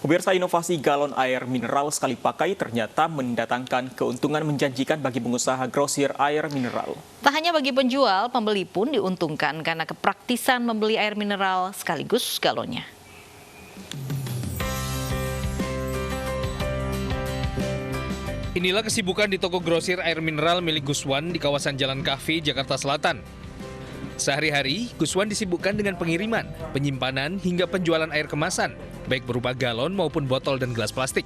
Pemirsa, inovasi galon air mineral sekali pakai ternyata mendatangkan keuntungan menjanjikan bagi pengusaha grosir air mineral. Tak hanya bagi penjual, pembeli pun diuntungkan karena kepraktisan membeli air mineral sekaligus galonnya. Inilah kesibukan di toko grosir air mineral milik Guswan di kawasan Jalan Kahfi, Jakarta Selatan. Sehari-hari, Guswan disibukkan dengan pengiriman, penyimpanan, hingga penjualan air kemasan, baik berupa galon maupun botol dan gelas plastik.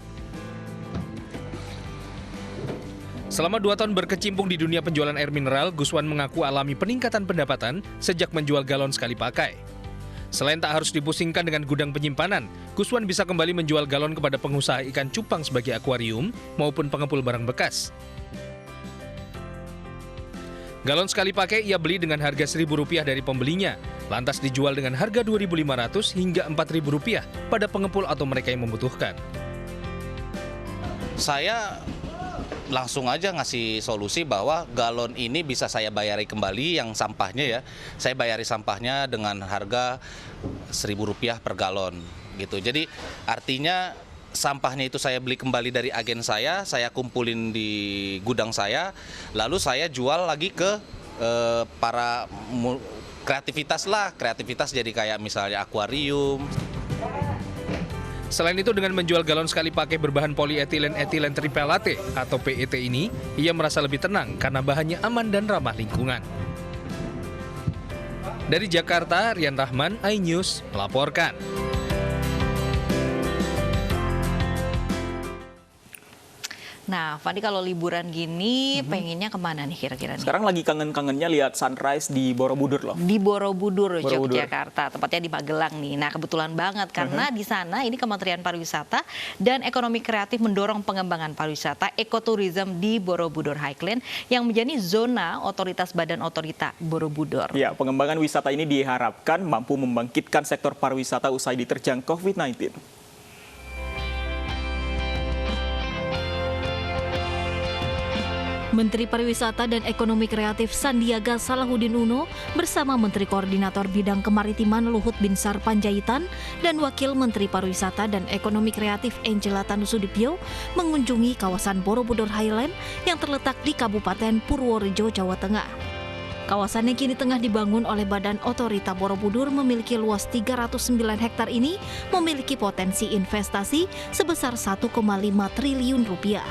Selama 2 tahun berkecimpung di dunia penjualan air mineral, Guswan mengaku alami peningkatan pendapatan sejak menjual galon sekali pakai. Selain tak harus dipusingkan dengan gudang penyimpanan, Guswan bisa kembali menjual galon kepada pengusaha ikan cupang sebagai akuarium maupun pengepul barang bekas. Galon sekali pakai ia beli dengan harga Rp1.000 dari pembelinya, lantas dijual dengan harga Rp2.500 hingga Rp4.000 pada pengepul atau mereka yang membutuhkan. Saya langsung aja ngasih solusi bahwa galon ini bisa saya bayari kembali yang sampahnya ya. Saya bayari sampahnya dengan harga Rp1.000 per galon gitu. Jadi artinya sampahnya itu saya beli kembali dari agen saya kumpulin di gudang saya, lalu saya jual lagi ke para kreativitas jadi kayak misalnya akuarium. Selain itu, dengan menjual galon sekali pakai berbahan polietilen etilen tripelate atau PET ini, ia merasa lebih tenang karena bahannya aman dan ramah lingkungan. Dari Jakarta, Rian Rahman, iNews melaporkan. Nah, Fandi, kalau liburan gini pengennya kemana nih kira-kira nih? Sekarang lagi kangen-kangennya lihat sunrise di Borobudur loh. Di Borobudur, Yogyakarta, tepatnya di Magelang nih. Nah, kebetulan banget karena di sana ini Kementerian Pariwisata dan Ekonomi Kreatif mendorong pengembangan pariwisata ekoturism di Borobudur Highland yang menjadi zona otoritas Badan Otorita Borobudur. Ya, pengembangan wisata ini diharapkan mampu membangkitkan sektor pariwisata usai diterjang COVID-19. Menteri Pariwisata dan Ekonomi Kreatif Sandiaga Salahuddin Uno bersama Menteri Koordinator Bidang Kemaritiman Luhut Binsar Panjaitan dan Wakil Menteri Pariwisata dan Ekonomi Kreatif Angela Tanusudibyo mengunjungi kawasan Borobudur Highland yang terletak di Kabupaten Purworejo, Jawa Tengah. Kawasan yang kini tengah dibangun oleh Badan Otorita Borobudur memiliki luas 309 hektar ini memiliki potensi investasi sebesar 1,5 triliun rupiah.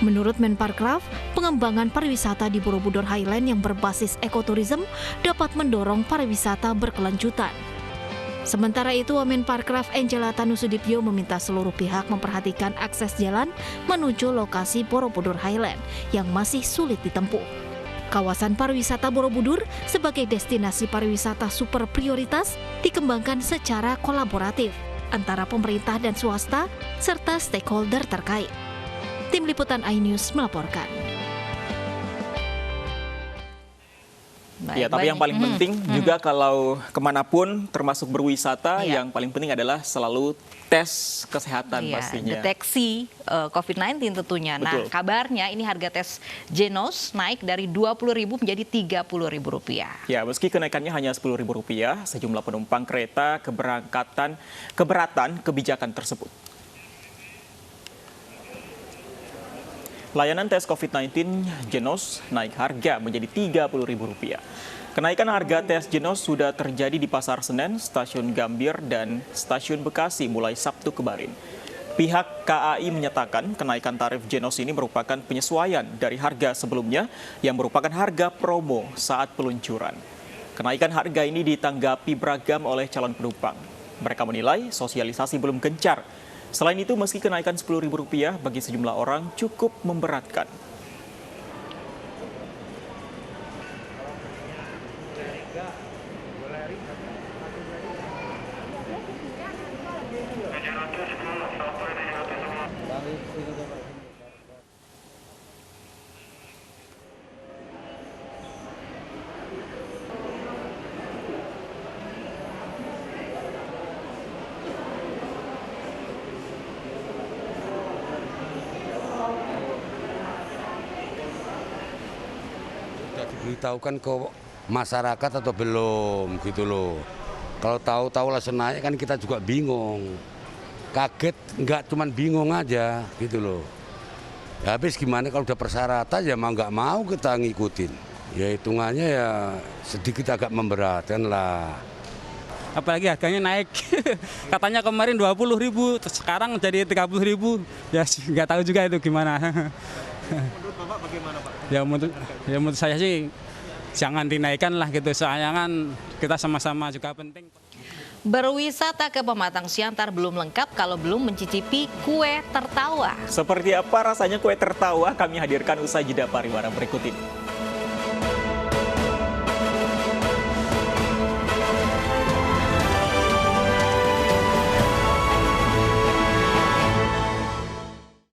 Menurut Menparekraf, pengembangan pariwisata di Borobudur Highland yang berbasis ekoturism dapat mendorong pariwisata berkelanjutan. Sementara itu, Menparekraf Angela Tanusudibyo meminta seluruh pihak memperhatikan akses jalan menuju lokasi Borobudur Highland yang masih sulit ditempuh. Kawasan pariwisata Borobudur sebagai destinasi pariwisata super prioritas dikembangkan secara kolaboratif antara pemerintah dan swasta serta stakeholder terkait. Tim Liputan iNews melaporkan. Ya, tapi yang paling penting juga kalau kemanapun termasuk berwisata, yang paling penting adalah selalu tes kesehatan pastinya. Deteksi COVID-19 tentunya. Betul. Nah, kabarnya ini harga tes Genos naik dari Rp20.000 menjadi Rp30.000. Ya, meski kenaikannya hanya Rp10.000, sejumlah penumpang kereta keberatan kebijakan tersebut. Layanan tes COVID-19 Genos naik harga menjadi Rp30.000. Kenaikan harga tes Genos sudah terjadi di Pasar Senen, Stasiun Gambir, dan Stasiun Bekasi mulai Sabtu kemarin. Pihak KAI menyatakan kenaikan tarif Genos ini merupakan penyesuaian dari harga sebelumnya yang merupakan harga promo saat peluncuran. Kenaikan harga ini ditanggapi beragam oleh calon penumpang. Mereka menilai sosialisasi belum gencar. Selain itu, meski kenaikan Rp10.000 bagi sejumlah orang cukup memberatkan. Diberitahukan ke masyarakat atau belum gitu loh. Kalau tahu-tahu langsung naik kan kita juga bingung. kaget, nggak cuman bingung aja gitu loh. Ya, habis gimana kalau udah persyaratan ya mau nggak mau kita ngikutin. Ya hitungannya ya sedikit agak memberatkan lah. Apalagi harganya naik. Katanya kemarin 20.000, terus sekarang jadi 30.000. Ya nggak tahu juga itu gimana. Menurut Bapak bagaimana, Pak? Ya menurut saya sih jangan dinaikkan lah gitu. Soalnya kan kita sama-sama juga penting. Berwisata ke Pematang Siantar belum lengkap kalau belum mencicipi kue tertawa. Seperti apa rasanya kue tertawa kami hadirkan usai jeda pariwara berikut ini.